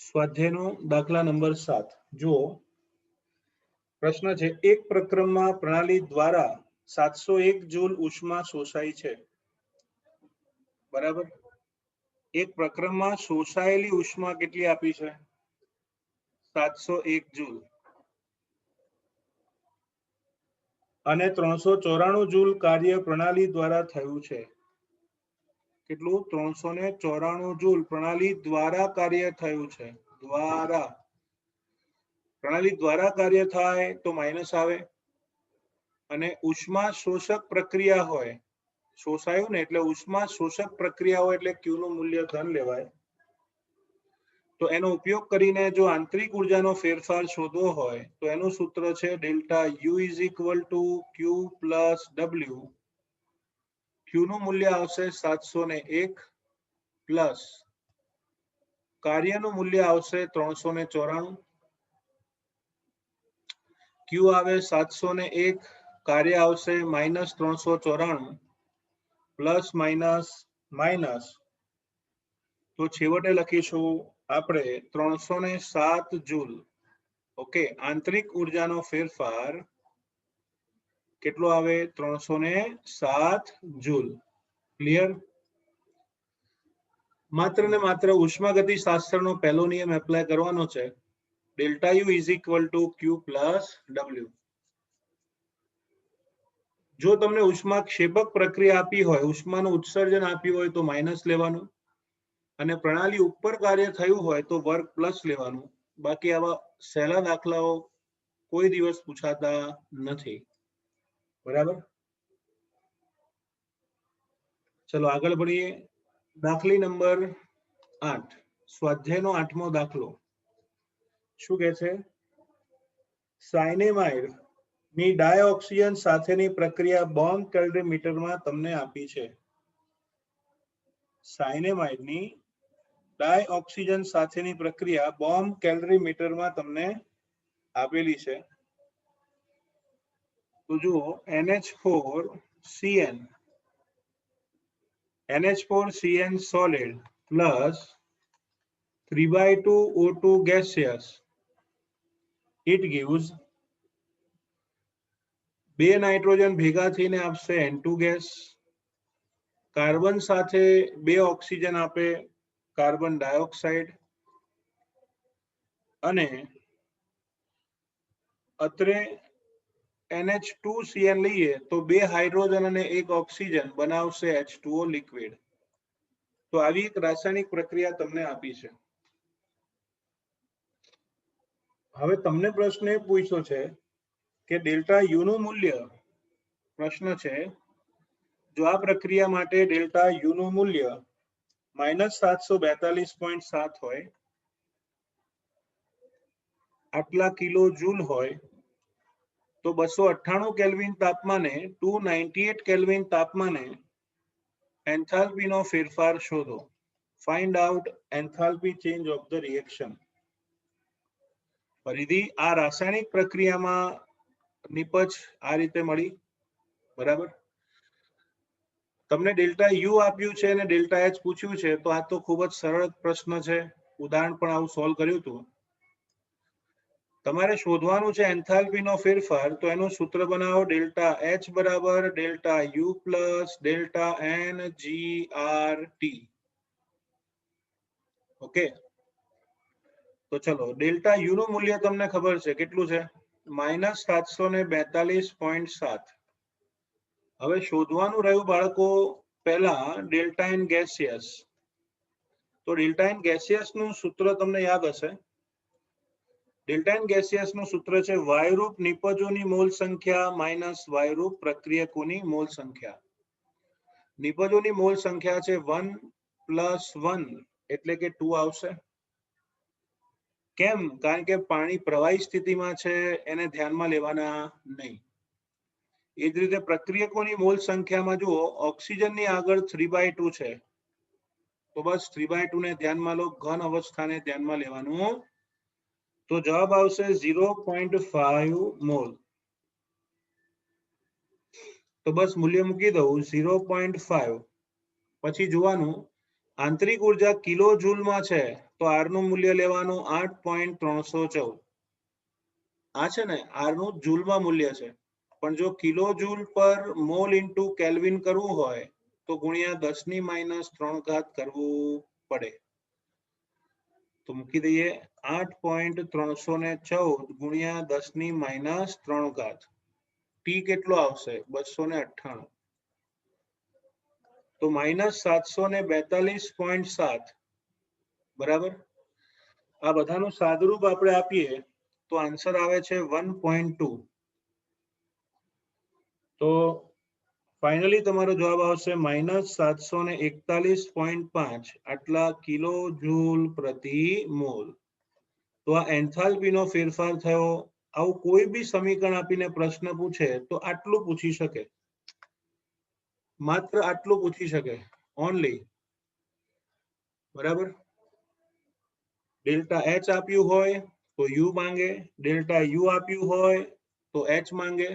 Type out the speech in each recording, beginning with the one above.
સ્વાધ્યાયનો દાખલા નંબર 7 જુઓ. પ્રશ્ન છે, એક પ્રક્રમમાં પ્રણાલી દ્વારા 701 જૂલ ઉષ્મા શોષાય છે. બરાબર. એક પ્રક્રમમાં શોષાયેલી ઉષ્મા કેટલી આપી છે? 701 જૂલ. અને 394 જૂલ કાર્ય પ્રણાલી દ્વારા થયું છે. કેટલું? 394 જૂલ પ્રણાલી દ્વારા કાર્ય થયું છે. દ્વારા. પ્રણાલી દ્વારા કાર્ય થાય તો માઇનસ આવે, અને ઉષ્મા શોષક પ્રક્રિયા હોય, શોષાયું ને એટલે ઉષ્મા શોષક પ્રક્રિયા હોય એટલે Q નું મૂલ્ય ધન લેવાય. તો એનો ઉપયોગ કરીને જો આંતરિક ઉર્જાનો ફેરફાર શોધવો હોય તો એનું સૂત્ર છે delta U = Q + W. Q નું મૂલ્ય આવશે 701 પ્લસ કાર્યનું મૂલ્ય આવશે 394. Q આવે 701, કાર્ય આવશે -394, પ્લસ માઇનસ માઇનસ, તો છેવટે લખીશું આપણે 307 જૂલ. ઓકે, આંતરિક ઉર્જાનો ફેરફાર કેટલો આવે? 307 જૂલ. ક્લિયર? માત્ર ને માત્ર ઉષ્માગતિશાસ્ત્રનો પહેલો નિયમ એપ્લાય કરવાનો છે. Delta U = Q + W. જો તમને ઉષ્માક્ષેપક પ્રક્રિયા આપી હોય, ઉષ્માનું ઉત્સર્જન આપ્યું હોય તો માઇનસ લેવાનું, અને પ્રણાલી ઉપર કાર્ય થયું હોય તો વર્ગ પ્લસ લેવાનું. બાકી આવા સહેલા દાખલાઓ કોઈ દિવસ પૂછાતા નથી. બરાબર. ચલો આગળ ભણીએ. દાખલી નંબર 8, સ્વાધ્યાયનો 8મો દાખલો. શું કહે છે? સાયનેમાઇડ ની ડાયઓક્સિજન સાથેની પ્રક્રિયા બોમ્બ કેલરીમીટરમાં તમને આપી છે. સાયનેમાઇડ ની ડાયઓક્સિજન સાથેની પ્રક્રિયા બોમ્બ કેલરીમીટરમાં તમને આપેલી છે. તો જુઓ, NH4CN solid plus 3/2 O2 gaseous, it gives 2 nitrogen ભેગા થઈને આપશે N2 ગેસ. કાર્બન સાથે 2 ઓક્સિજન આપે કાર્બન ડાયોક્સાઇડ, અને અત્રે NH2CN લઈએ તો 2 હાઇડ્રોજન અને 1 ઓક્સિજન બનાવશે H2O લિક્વિડ. તો આવી એક રાસાયણિક પ્રક્રિયા તમને આપી છે. હવે તમને પ્રશ્ન એ પૂછ્યો છે કે ડેલ્ટા U નું મૂલ્ય, પ્રશ્ન છે જો આ પ્રક્રિયા માટે ડેલ્ટા U નું મૂલ્ય -742.7 હોય, આટલા કિલો જૂલ હોય, તો 298 કેલ્વિન તાપમાને 298 કેલ્વિન તાપમાને એન્થાલ્પીનો ફેરફાર શોધો. Find out enthalpy change of the reaction. ફરીથી આ રાસાયણિક પ્રક્રિયામાં નિપજ આ રીતે મળી. બરાબર. તમને ડેલ્ટા U આપ્યું છે અને ડેલ્ટા H પૂછ્યું છે, તો આ તો ખૂબ જ સરળ પ્રશ્ન છે. ઉદાહરણ પણ આવું સોલ્વ કર્યું હતું. તમારે શોધવાનું છે એન્થાલ્પીનો ફેરફાર, તો એનું સૂત્ર બનાવો ડેલ્ટા H બરાબર delta U plus delta NGRT. Okay, તો ચલો ડેલ્ટા U નું મૂલ્ય તમને ખબર છે કેટલું છે? -742.7. હવે શોધવાનું રહ્યું બાળકો પહેલા ડેલ્ટા N ગેસિયસ. તો ડેલ્ટા N ગેસિયસ નું સૂત્ર તમને યાદ હશે. ડેલ્ટા N ગેસિયસ નું સૂત્ર છે વાયુરૂપ નિપજોની મોલ સંખ્યા માઇનસ વાયુરૂપ પ્રક્રિયકોની મોલ સંખ્યા. નિપજોની મોલ સંખ્યા છે 1 + 1 એટલે કે 2 આવશે. કેમ? કારણ કે પાણી પ્રવાહી સ્થિતિમાં છે, એને ધ્યાનમાં લેવાના નહીં. એ જ રીતે પ્રક્રિયકોની મોલ સંખ્યામાં જુઓ, ઓક્સિજનની આગળ 3/2 છે, તો બસ 3/2 ને ધ્યાનમાં લો, ઘન અવસ્થાને ધ્યાનમાં લેવાનું. તો જવાબ આવશે 0.5 મોલ. તો બસ મૂલ્ય મૂકી દઉં 0.5. પછી જોવાનું આંતરિક ઉર્જા કિલો જૂલમાં છે, તો આર નું મૂલ્ય લેવાનું 8.314. આ છે ને આર નું જૂલમાં મૂલ્ય છે, પણ જો કિલો જૂલ પર મોલ ઇન્ટુ કેલ્વિન કરવું હોય તો ગુણ્યા 10⁻³ કરવું પડે. તો મૂકી દઈએ 8.314 ગુણ્યા 10⁻³ ટી કેટલો આવશે 298. તો -742.7 બરાબર. આ બધાનું સાદુરૂપ આપણે આપીએ તો આન્સર આવે છે 1.2. તો ફાઇનલી તમારો જવાબ આવશે -741.5 આટલા કિલો જૂલ પ્રતિ મોલ. તો આ એન્થાલ્પીનો ફેરફાર થયો. આવું કોઈ બી સમીકરણ આપીને પ્રશ્ન પૂછે તો આટલું પૂછી શકે, માત્ર આટલું પૂછી શકે ઓનલી. બરાબર. ડેલ્ટા એચ આપ્યું હોય તો યુ માંગે, ડેલ્ટા યુ આપ્યું હોય તો એચ માંગે,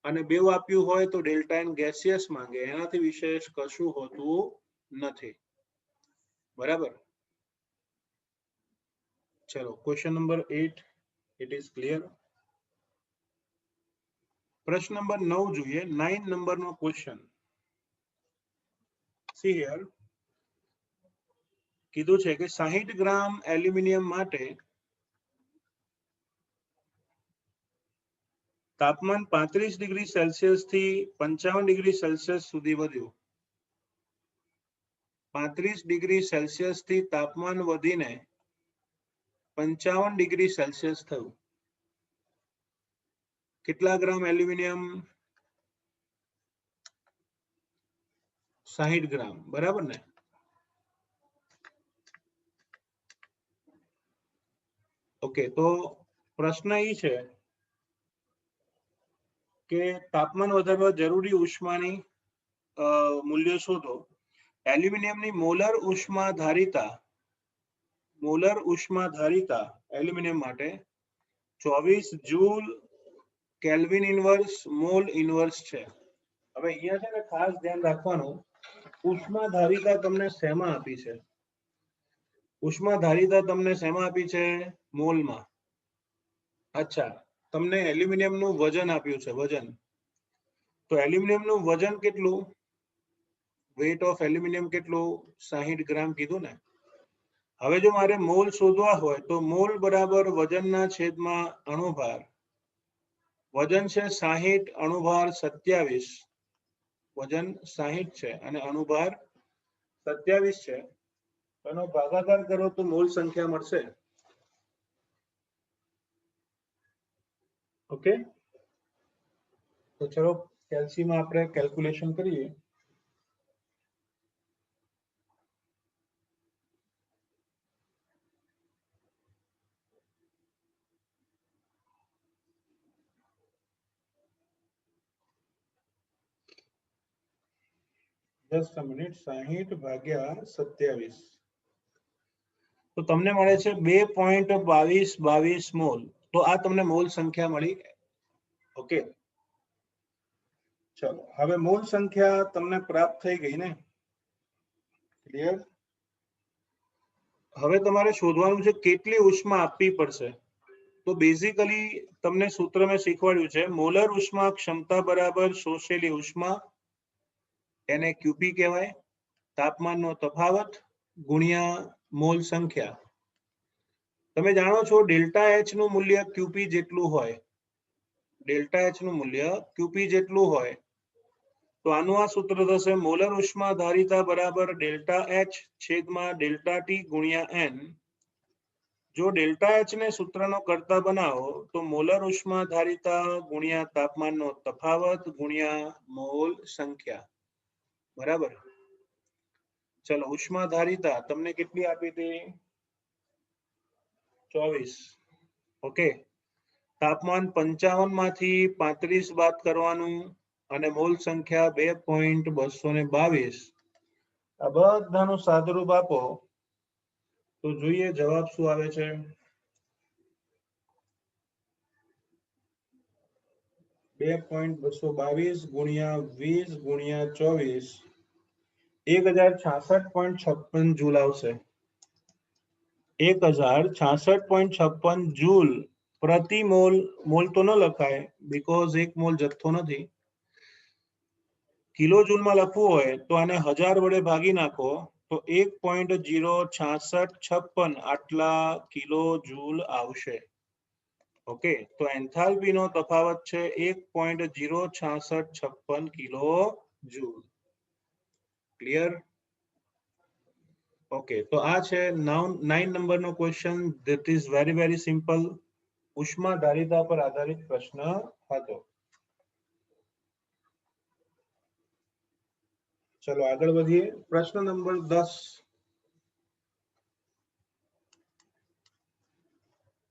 અને બેવ આપ્યું હોય તો ડેલ્ટા એન ગેસિયસ માંગે. એનાથી વિશેષ કશું હોતું નથી. બરાબર. ચલો question number 8 it is clear. પ્રશ્ન નંબર 9 જોઈએ. 9 નંબરનો ક્વેશ્ચન. સી હિયર કીધું છે કે 60 ગ્રામ એલ્યુમિનિયમ માટે તાપમાન 35 ડિગ્રી સેલ્સિયસ થી 55 ડિગ્રી સેલ્સિયસ સુધી વધ્યું. 35 ડિગ્રી સેલ્સિયસ થી તાપમાન વધીને 55 ડિગ્રી સેલ્સિયસ થયું. કેટલા ગ્રામ એલ્યુમિનિયમ? 60 ગ્રામ. બરાબર ને? ઓકે. તો પ્રશ્ન એ છે કે તાપમાન વધારવા જરૂરી ઉષ્માની મૂલ્ય શોધો. એલ્યુમિનિયમની મોલર ઉષ્માધારિતા એલ્યુમિનિયમ માટે 24 joule kelvin inverse mall inverse છે. હવે અહીંયા છે ને ખાસ ધ્યાન રાખવાનું, ઉષ્માધારિતા તમને શેમાં આપી છે? ઉષ્માધારિતા તમને શેમાં આપી છે? મોલમાં. અચ્છા, તમને એલ્યુમિનિયમનું વજન આપ્યું છે, વજન. તો એલ્યુમિનિયમનું વજન કેટલું? વેટ ઓફ એલ્યુમિનિયમ કેટલું? 60 ગ્રામ કીધું ને. હવે જો મારે મોલ શોધવા હોય તો મોલ બરાબર વજનના છેદમાં અણુભાર. વજન છે 60, અણુભાર 27. વજન 60 છે અને અણુભાર 27 છે. એનો ભાગાકાર કરો તો મોલ સંખ્યા મળશે. ઓકે. તો ચલો કેલ્સીમાં આપણે કેલ્ક્યુલેશન કરીએ. Just a minute. 60 ભાગ્યા 27 તો તમને મળે છે 2.2222 મોલ. તો આ તમને મોલ સંખ્યા મળી. ઓકે. ચલો હવે મોલ સંખ્યા તમને પ્રાપ્ત થઈ ગઈ ને? ક્લિયર. હવે તમારે શોધવાનું છે કેટલી ઉષ્મા આપવી પડશે. તો બેઝિકલી તમને સૂત્ર મેં શીખવાડ્યું છે. મોલર ઉષ્મા ક્ષમતા બરાબર શોષેલી ઉષ્મા, એને ક્યુપી કહેવાય. તાપમાનનો તફાવત ગુણ્યા મોલ સંખ્યા. તમે જાણો છો ડેલ્ટા એચ નું મૂલ્ય ક્યુપી જેટલું હોય. ડેલ્ટા એચ નું મૂલ્ય ક્યુપી જેટલું હોય તો આનું આ સૂત્ર થશે મોલર ઉષ્માધારિતા બરાબર ડેલ્ટા એચ છેદમાં ડેલ્ટા ટી ગુણ્યા એન. જો ડેલ્ટા એચ ને સૂત્રનો કરતા બનાવો તો મોલર ઉષ્માધારિતા ગુણ્યા તાપમાનનો તફાવત ગુણ્યા મોલ સંખ્યા. બરાબર. ચલો ઉષ્માધારિતા તમને કેટલી આપી હતી? 24. ઓકે. તાપમાન 55 માંથી 35 બાદ કરવાનું અને મોલ સંખ્યા 2.222. આ બધાનું સાદુરૂપ આપો તો જોઈએ જવાબ શું આવે છે. 2.222 ગુણ્યા 20 ગુણ્યા 24 1066.56 જૂલ આવશે. 1066.56 જૂલ પ્રતિ મોલ. મોલ તો ન લખાય બીકોઝ એક મોલ જથ્થો નથી. કિલો જૂલમાં લખવું હોય તો આને 1000 વડે ભાગી નાખો તો 1.06656 આટલા કિલો જૂલ આવશે. ઓકે, તો એન્થાલ્પી નો તફાવત છે 1.06656 કિલો જૂલ. ક્લિયર? ઓકે, તો આ છે 9 નંબરનો question. That is very simple. ઉષ્મા ધારિતા પર આધારિત પ્રશ્ન હતો. ચલો આગળ વધીએ. પ્રશ્ન number 10.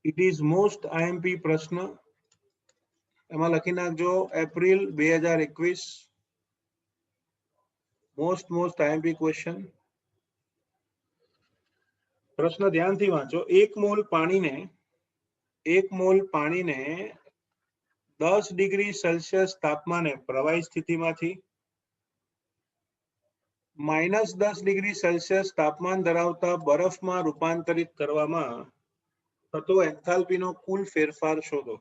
It is most IMP પ્રશ્ન. એમાં લખી નાખજો એપ્રિલ 2021. Most IMP question. પ્રશ્ન ધ્યાનથી વાંચો. 1 મોલ પાણીને 10 ડિગ્રી સેલ્સિયસ તાપમાને પ્રવાહી સ્થિતિમાંથી -10 ડિગ્રી સેલ્સિયસ તાપમાન ધરાવતા બરફમાં રૂપાંતરિત કરવામાં થતો એન્થાલ્પીનો કુલ ફેરફાર શોધો.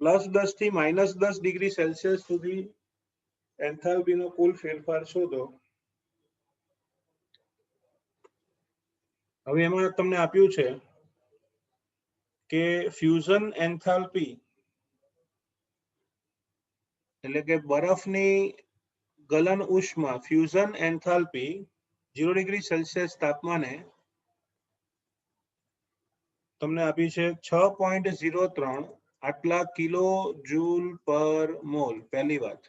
+10 થી -10 ડિગ્રી સેલ્સિયસ સુધી એન્થાલ્પીનો કુલ ફેરફાર શોધો. હવે એમાં તમને આપ્યું છે કે ફ્યુઝન એન્થાલ્પી એટલે કે બરફની ગલન ઉષ્મા ફ્યુઝન એન્થાલ્પી 0 ડિગ્રી સેલ્સિયસ તાપમાને તમને આપી છે 6.03 આટલા કિલો જૂલ પર મોલ. પહેલી વાત.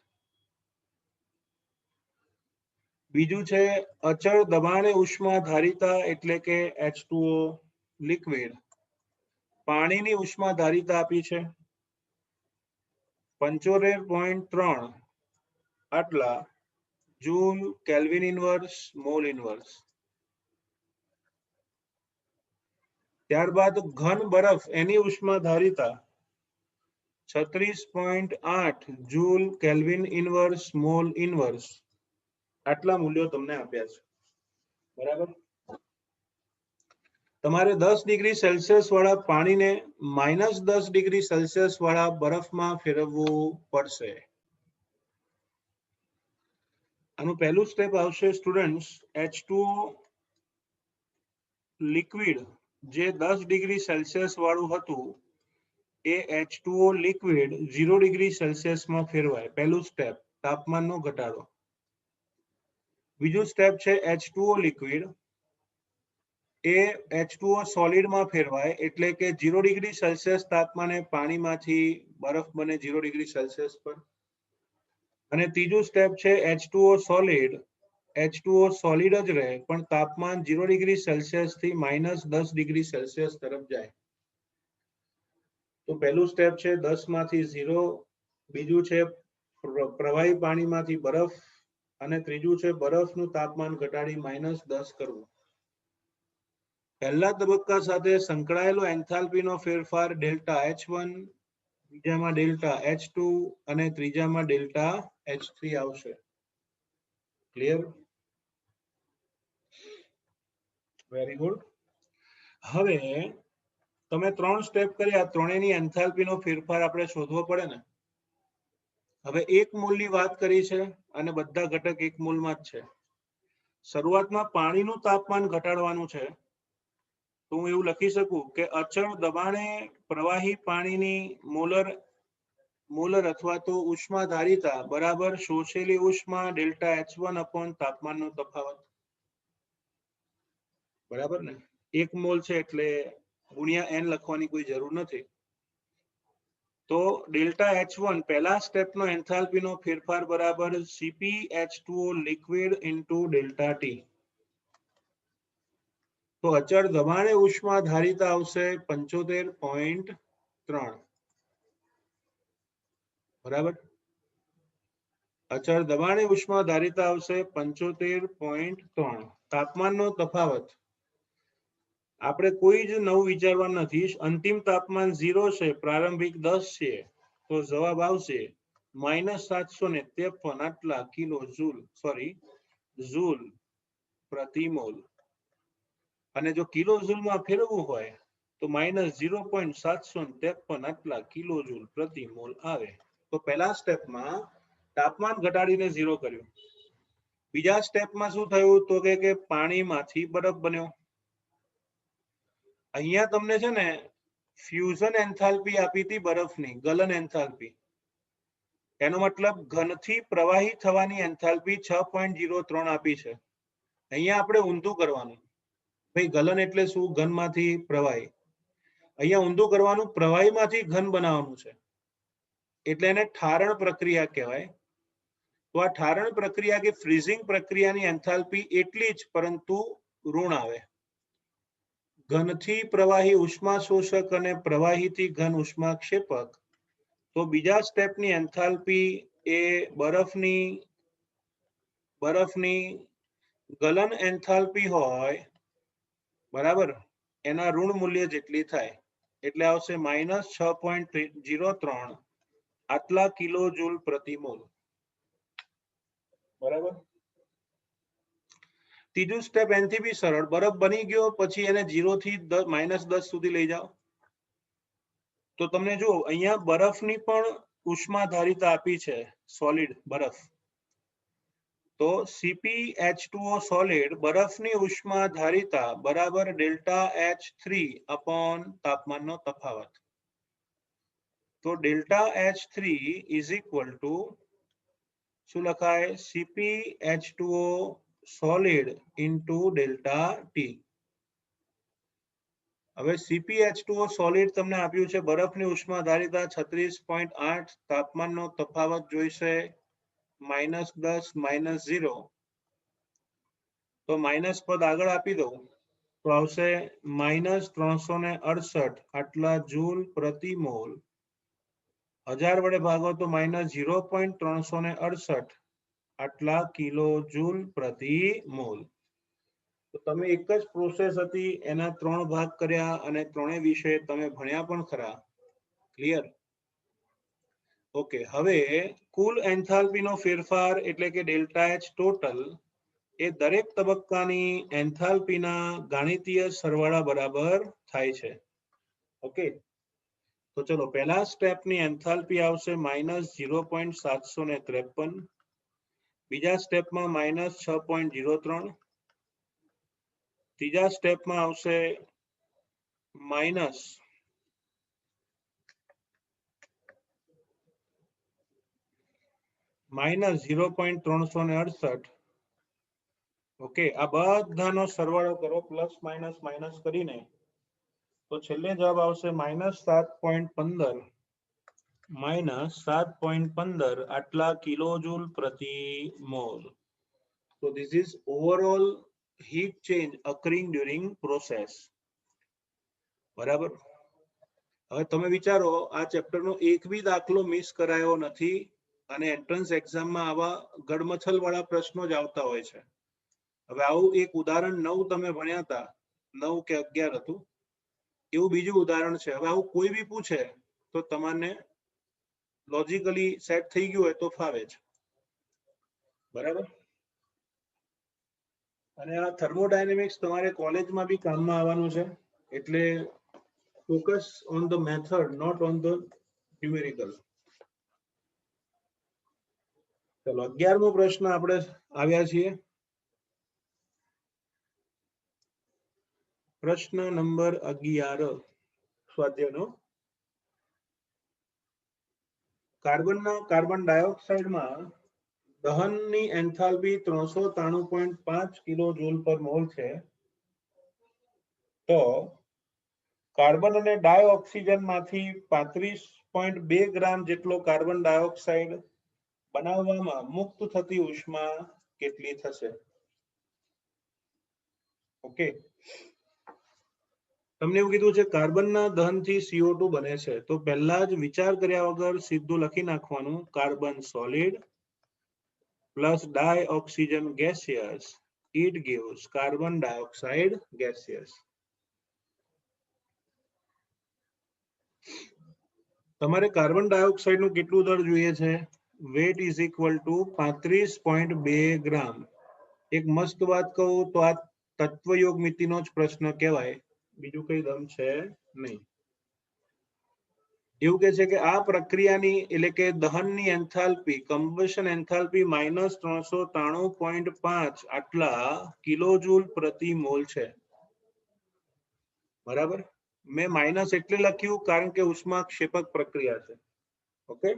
બીજું છે અચળ દબાણે ઉષ્મા ધારિતા એટલે કે H2O લિક્વિડ. પાણીની ઉષ્મા ધારિતા આપી છે 75.3 આટલા joule kelvin inverse mall inverse. ત્યારબાદ ઘન બરફ એની ઉષ્મા ધારિતા 36.8 joule kelvin inverse mall inverse. આટલા મૂલ્યો તમને આપ્યા છે. બરાબર. તમારે 10 ડિગ્રી સેલ્સિયસ વાળા પાણીને -10 ડિગ્રી સેલ્સિયસ વાળા બરફમાં ફેરવવું પડશે. આનું પહેલું સ્ટેપ આવશે સ્ટુડન્ટ્સ. H2O લિક્વિડ જે 10 ડિગ્રી સેલ્સિયસ વાળું હતું એ H2O લિક્વિડ 0 ડિગ્રી સેલ્સિયસમાં ફેરવાય. પહેલું સ્ટેપ તાપમાનનો ઘટાડો. બીજું સ્ટેપ છે H2O લિક્વિડ એ H2O સોલિડમાં ફેરવાય એટલે કે 0 ડિગ્રી સેલ્સિયસ તાપમાને પાણીમાંથી બરફ બને 0 ડિગ્રી સેલ્સિયસ પર. અને ત્રીજું સ્ટેપ છે H2O સોલિડ. H2O સોલિડ જ રહે પણ તાપમાન 0 ડિગ્રી સેલ્સિયસ થી -10 ડિગ્રી સેલ્સિયસ તરફ જાય. તો પહેલું સ્ટેપ છે 10 માંથી 0. બીજું છે પ્રવાહી પાણીમાંથી બરફ. અને ત્રીજું છે બરફનું તાપમાન ઘટાડી -10 કરવું. પહેલા તબક્કા સાથે સંકળાયેલો એન્થાલ્પીનો ફેરફાર ડેલ્ટા H1, બીજામાં ડેલ્ટા H2 અને ત્રીજામાં ડેલ્ટા H3 આવશે. ક્લિયર? Very good. હવે તમે 3 સ્ટેપ કર્યા. ત્રણેયની એન્થાલ્પીનો ફેરફાર આપણે શોધવો પડે ને. હવે 1 મોલની વાત કરી છે અને બધા ઘટક 1 મોલમાં જ છે. શરૂઆતમાં પાણીનું તાપમાન ઘટાડવાનું છે તો હું એવું લખી શકું કે અચળ દબાણે પ્રવાહી પાણીની મોલર અથવા તો ઉષ્મા ધારિતા બરાબર શોષેલી ઉષ્મા ડેલ્ટા H1 અપોન તાપમાનનો તફાવત. બરાબર ને? 1 મોલ છે એટલે ગુણ્યા n લખવાની કોઈ જરૂર નથી. તો ડેલ્ટા H1 પહેલા સ્ટેપનો એન્થાલ્પીનો ફેરફાર બરાબર CpH2O liquid into delta T. તો અચળ દબાણે ઉષ્મા ધારિતા આવશે 75.3. બરાબર. અચળ દબાણે ઉષ્મા ધારિતા આવશે 75.3. તાપમાનનો તફાવત આપણે કોઈ જ નવું વિચારવાનું નથી. અંતિમ તાપમાન 0 છે, પ્રારંભિક 10 છે તો જવાબ આવશે -753 આટલા કિલો જૂલ પ્રતિ મોલ. અને જો કિલો જૂલમાં ફેરવવું હોય તો -0.753 આટલા કિલો જૂલ પ્રતિ મોલ આવે. તો પહેલા સ્ટેપમાં તાપમાન ઘટાડીને 0 કર્યું. બીજા સ્ટેપમાં શું થયું તો કે પાણીમાંથી બરફ બન્યો. અહીંયા તમને છે ને ફ્યુઝન એન્થાલ્પી આપી હતી બરફની, ગલન એન્થાલ્પી. એનો મતલબ ઘનથી પ્રવાહી થવાની એન્થાલ્પી 6.03 આપી છે. અહીંયા આપણે ઊંધું કરવાનું. ભાઈ ગલન એટલે શું? ઘનમાંથી પ્રવાહી. અહીંયા ઊંધું કરવાનું, પ્રવાહીમાંથી ઘન બનાવવાનું છે એટલે એને ઠારણ પ્રક્રિયા કહેવાય. તો આ ઠારણ પ્રક્રિયા કે ફ્રીઝિંગ પ્રક્રિયાની એન્થાલ્પી એટલી જ પરંતુ ઋણ આવે. ઘનથી પ્રવાહી ઉષ્મા શોષક અને પ્રવાહીથી ઘન ઉષ્માક્ષેપક. તો બીજા સ્ટેપની એન્થાલ્પી એ બરફની ગલન એન્થાલ્પી હોય બરાબર, એના ઋણ મૂલ્ય જેટલી થાય એટલે આવશે -6.03 આટલા કિલો જૂલ પ્રતિ મોલ. બરાબર. ત્રીજું સ્ટેપ એનથી બી સરળ. બરફ બની ગયો પછી એને 0 થી -10 સુધી લઈ જાઓ તો તમને જો અહીંયા બરફની પણ ઉષ્મા ધારિતા આપી છે, સોલિડ બરફ. તો CpH2O સોલિડ બરફની ઉષ્મા ધારિતા બરાબર ΔH3 અપોન તાપમાનનો તફાવત. તો ΔH3 ઇઝ ઇક્વલ ટુ શું લખાય? CpH2O solid into ΔT. હવે CpH2O સોલિડ તમને આપ્યું છે, બરફની ઉષ્મા ધારિતા 36.8, તાપમાનનો તફાવત જોઈશે -10 -0. તો માઇનસ પદ આગળ આપી દઉં તો આવશે -368 આટલા જૂલ પ્રતિ મોલ. 1000 વડે ભાગો તો -0.368 આટલા કિલો જૂલ પ્રતિ મોલ. તો તમે એક જ પ્રોસેસ હતી એના 3 ભાગ કર્યા અને ત્રણેય વિષય તમે ભણ્યા પણ ખરા. ક્લિયર? ઓકે. હવે કુલ એન્થાલ્પીનો ફેરફાર એટલે કે ΔH ટોટલ એ દરેક તબક્કાની એન્થાલ્પીના ગાણિતીય સરવાળા બરાબર થાય છે. ઓકે. તો ચલો પહેલા સ્ટેપની એન્થાલ્પી આવશે -0.753. બીજા સ્ટેપમાં -6.03. ત્રીજા સ્ટેપમાં આવશે -0.368. ઓકે. આ બધાનો સરવાળો કરો, પ્લસ માઇનસ માઇનસ કરીને, તો છેલ્લે જવાબ આવશે -7.15 આટલા કિલો જૂલ પ્રતિ mall. So this is overall heat change occurring during process. બરાબર. હવે તમે વિચારો આ ચેપ્ટરનો એક બી દાખલો મિસ કરાયો નથી અને એન્ટ્રન્સ એક્ઝામમાં આવા ગડમથલ વાળા પ્રશ્નો જ આવતા હોય છે. હવે આવું એક ઉદાહરણ 9 તમે ભણ્યા હતા, 9 કે 11 હતું, એવું બીજું ઉદાહરણ છે. હવે આવું કોઈ બી પૂછે તો તમને લોજિકલી સેટ થઈ ગયું હોય તો ફાવે છે. બરાબર. અને આ થર્મોડાયનેમિક્સ તમારે કોલેજમાં બી કામમાં આવવાનું છે એટલે focus on the method, not on the numerical. ચલો 11મો પ્રશ્ન આપણે આવ્યા છીએ. પ્રશ્ન નંબર 11 સ્વાધ્યાયનો. કાર્બન ડાયોક્સાઇડમાં દહનની એન્થાલ્પી 393.5 કિલો જૂલ પર મોલ છે. તો કાર્બન અને ડાયોક્સિજનમાંથી 35.2 ગ્રામ જેટલો કાર્બન ડાયોક્સાઇડ બનાવવામાં મુક્ત થતી ઉષ્મા કેટલી થશે? ઓકે. તમને એવું કીધું છે કાર્બનના દહનથી CO2 બને છે. તો પહેલા જ વિચાર કર્યા વગર સીધું લખી નાખવાનું, carbon solid plus dioxygen gaseous, it gives carbon dioxide gaseous. તમારે કાર્બન ડાયોક્સાઇડ નું કેટલું દર જોઈએ છે? વેટ ઇઝ ઇક્વલ ટુ 35.2 ગ્રામ. એક મસ્ત વાત કહું તો આ તત્વયોગમિતિનો જ પ્રશ્ન કહેવાય, બીજું કઈ દમ છે નહીં. એવું કે છે કે આ પ્રક્રિયાની એટલે કે દહનની એન્થાલ્પી કમ્બશન એન્થાલ્પી -393.5 આટલા કિલોજૂલ પ્રતિ મોલ છે. બરાબર, મેં માઇનસ એટલે લખ્યું કારણ કે ઉષ્માક્ષેપક પ્રક્રિયા છે. ઓકે,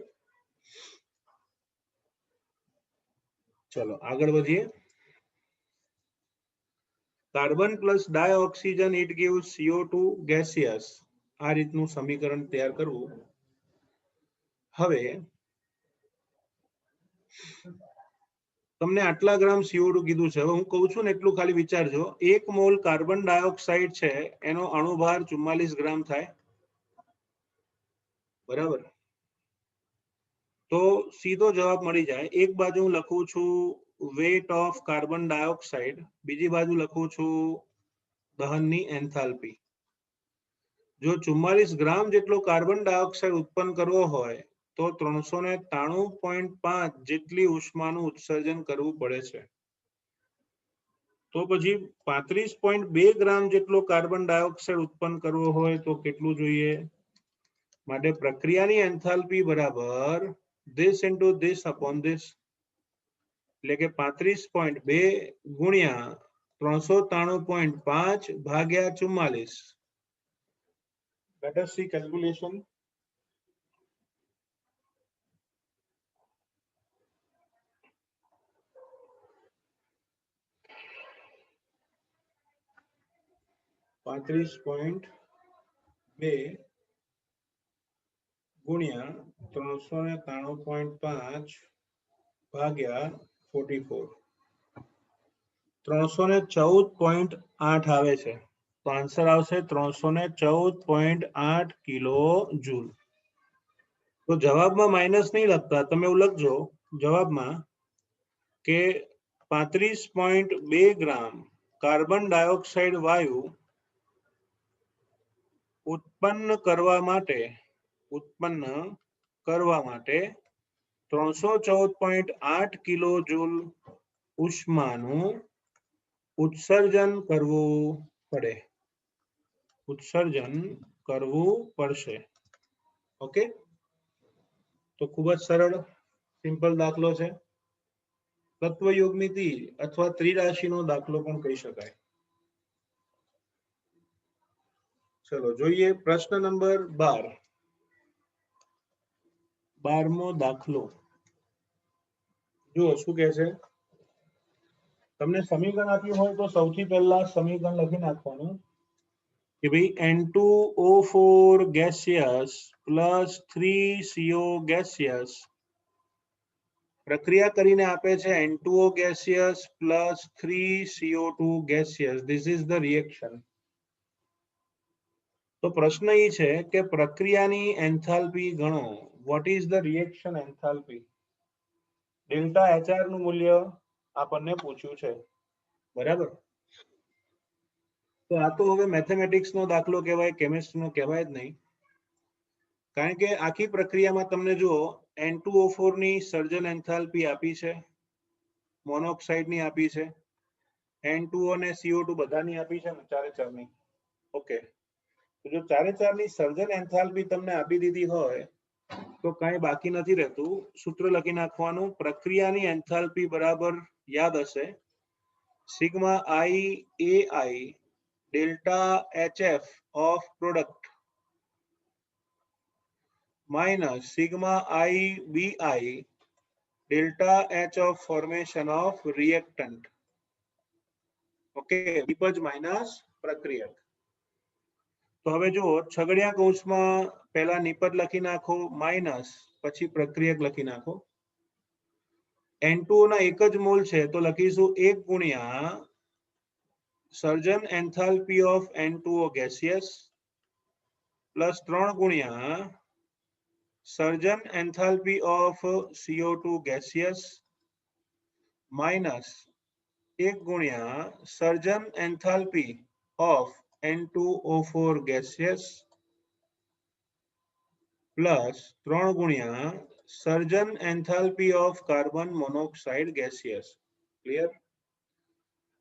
ચલો આગળ વધીએ. Carbon plus dioxygen it gives CO2 gaseous. આ રીતનું સમીકરણ તૈયાર કરવું. હવે તમને આટલા ગ્રામ CO2 કીધું છે. હવે હું કહું છું ને એટલું ખાલી વિચારજો. 1 મોલ કાર્બન ડાયોક્સાઇડ છે એનો અણુભાર 44 ગ્રામ થાય. બરાબર, તો સીધો જવાબ મળી જાય. એક બાજુ હું લખું છું વેટ ઓફ કાર્બન ડાયોક્સાઇડ, બીજી બાજુ લખું છું દહનની એન્થાલ્પી. જો 44 ગ્રામ જેટલો કાર્બન ડાયોક્સાઇડ ઉત્પન્ન કરવો હોય તો 393.5 જેટલી ઉષ્માનું ઉત્સર્જન કરવું પડે છે. તો પછી 35.2 ગ્રામ જેટલો કાર્બન ડાયોક્સાઇડ ઉત્પન્ન કરવો હોય તો કેટલું જોઈએ? માટે પ્રક્રિયાની એન્થાલ્પી બરાબર this into this upon this, એટલે કે 35.2 ગુણ્યા 393.5 ભાગ્યા 44. Let us see calculation. .2 ગુણ્યા 393.5 ભાગ્યા 44, 314.8 આવે છે. તો આન્સર આવશે 314.8 કિલો જૂલ. તો જવાબમાં માઇનસ નહીં લખતા, તમે એવું લખજો જવાબમાં કે 35.2 ગ્રામ કાર્બન ડાયોક્સાઇડ વાયુ ઉત્પન્ન કરવા માટે 314.8 કિલો જૂલ ઉષ્માનું ઉત્સર્જન કરવું પડશે. ઓકે, તો ખૂબ જ સરળ સિમ્પલ દાખલો છે. તત્વયોગમિતિ અથવા ત્રિરાશિનો દાખલો પણ કહી શકાય. ચલો જોઈએ પ્રશ્ન નંબર 12. 12મો દાખલો જુઓ શું કહે છે. તમને સમીકરણ આપ્યું હોય તો સૌથી પહેલા સમીકરણ લખી નાખવાનું કે ભાઈ N2O4 gaseous plus 3CO gaseous પ્રક્રિયા કરીને આપે છે N2O gaseous plus 3CO2 gaseous. This is the reaction. તો પ્રશ્ન એ છે કે પ્રક્રિયાની એન્થાલ્પી ગણો. What is the reaction enthalpy? Delta HR નું મૂલ્ય આપણને પૂછ્યું છે. બરાબર, તો આ તો હવે મેથેમેટિક્સ નો દાખલો કહેવાય, કેમિસ્ટ્રી નો કહેવાય જ નહીં. કારણ કે આખી પ્રક્રિયામાં તમને જુઓ N2O4 ની સર્જન એન્થાલ્પી આપી છે, મોનોક્સાઇડ ની આપી છે, N2O અને CO2 બધાની આપી છે ને, ચારે ચારની. ઓકે, જો ચારે ચારની સર્જન એન્થાલ્પી તમને આપી દીધી હોય તો કાંઈ બાકી નથી રહેતું. સૂત્ર લખી નાખવાનું. પ્રક્રિયાની એન્થાલ્પી બરાબર યાદ હશે sigma I delta HF of product minus sigma IBI delta H of formation of reactant. Okay, નિપજ માઇનસ પ્રક્રિયક. તો હવે જુઓ છગડિયા કૌંસમાં પહેલા નિપજ લખી નાખો માઇનસ, પછી પ્રક્રિયક લખી નાખો. N2O ના એક જ મોલ છે તો લખીશું 1 ગુણ્યા સર્જન enthalpy of N2O gaseous plus 3 ગુણ્યા સર્જન enthalpy of CO2 gaseous minus 1 ગુણ્યા સર્જન enthalpy of N2O4 gaseous plus 3 ગુણ્યા સર્જન enthalpy of carbon monoxide gaseous. Clear?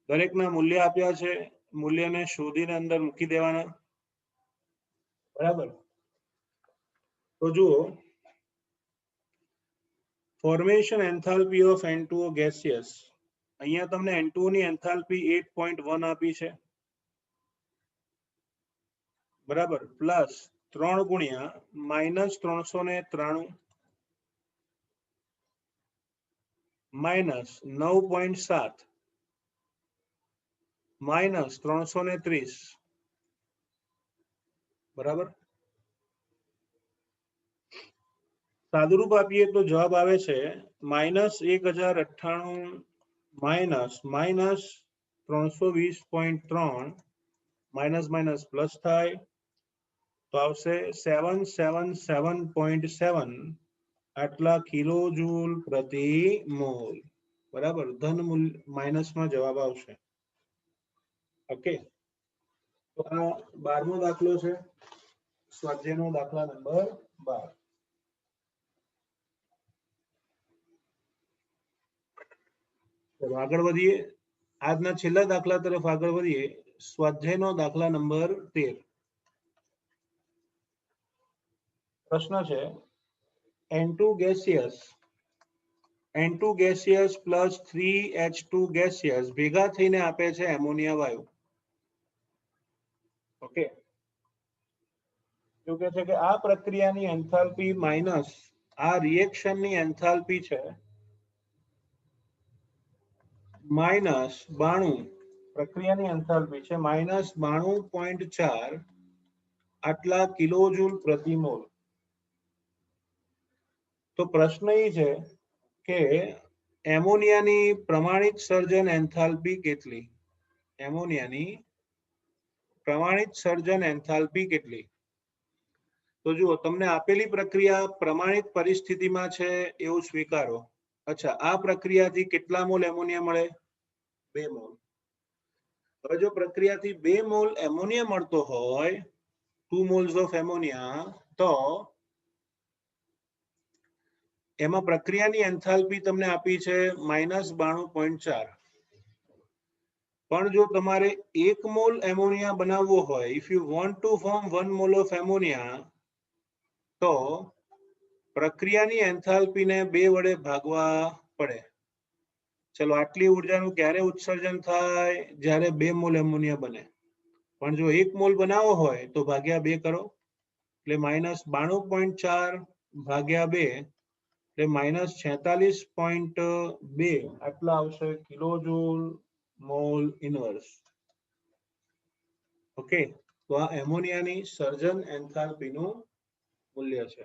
દરેકના મૂલ્ય આપ્યા છે, મૂલ્યને શોધીને અંદર મૂકી દેવાના. બરાબર. તો જુઓ, formation enthalpy of N2O gaseous. અહીંયા તમને N2O ની એન્થાલ્પી 8.1 આપી છે. બરાબર, પ્લસ 3 ગુણ્યા -393 માઇનસ 9.7 માઇનસ 330. બરાબર. સાદુરૂપ આપીએ તો જવાબ આવે છે -1098 માઇનસ 320.3 માઇનસ માઇનસ પ્લસ થાય તો આવશે 777.7 આટલા કિલો જૂલ પ્રતિ મોલ. બરાબર, ધન મૂલ્ય માઇનસમાં જવાબ આવશે. ઓકે, તો આ 12મો દાખલો છે, સ્વાધ્યાયનો દાખલા નંબર 12. આગળ વધીએ, આજના છેલ્લા દાખલા તરફ આગળ વધીએ. સ્વાધ્યાયનો દાખલા નંબર 13. પ્રશ્ન છે N2 gaseous plus 3H2 gaseous ભેગા થઈને આપે છે એમોનિયા વાયુ. ઓકે, એવું કહે છે કે આ પ્રક્રિયાની એન્થાલ્પી માઇનસ આ રિએક્શનની એન્થાલ્પી છે -92. પ્રક્રિયાની એન્થાલ્પી છે -92.4 આટલા કિલોજૂલ પ્રતિ મોલ. તો પ્રશ્ન એ છે કે એમોનિયાની પ્રમાણિત સર્જન એન્થાલ્પી કેટલી? એમોનિયાની પ્રમાણિત સર્જન એન્થાલ્પી કેટલી? તો જુઓ, તમને આપેલી પ્રક્રિયા પ્રમાણિત પરિસ્થિતિમાં છે એવું સ્વીકારો. અચ્છા, આ પ્રક્રિયાથી કેટલા મોલ એમોનિયા મળે? 2 મોલ. હવે જો પ્રક્રિયાથી 2 મોલ એમોનિયા મળતો હોય, 2 moles of એમોનિયા, તો એમાં પ્રક્રિયાની એન્થાલ્પી તમને આપી છે -92.4. પણ જો તમારે 1 મોલ એમોનિયા બનાવવો હોય, if you want to form 1 mole of ammonia, તો પ્રક્રિયાની એન્થાલ્પીને 2 વડે ભાગવા પડે. ચલો, આટલી ઉર્જાનું ક્યારે ઉત્સર્જન થાય? જ્યારે 2 મોલ એમોનિયા બને. પણ જો 1 મોલ બનાવવો હોય તો ભાગ્યા 2 કરો, એટલે -92.4 ભાગ્યા 2 એટલે -46.2 આટલા આવશે કિલોજૂલ મોલ ઇનવર્સ. ઓકે, તો આ એમોનિયાની સર્જન એન્થાલ્પીનું મૂલ્ય છે.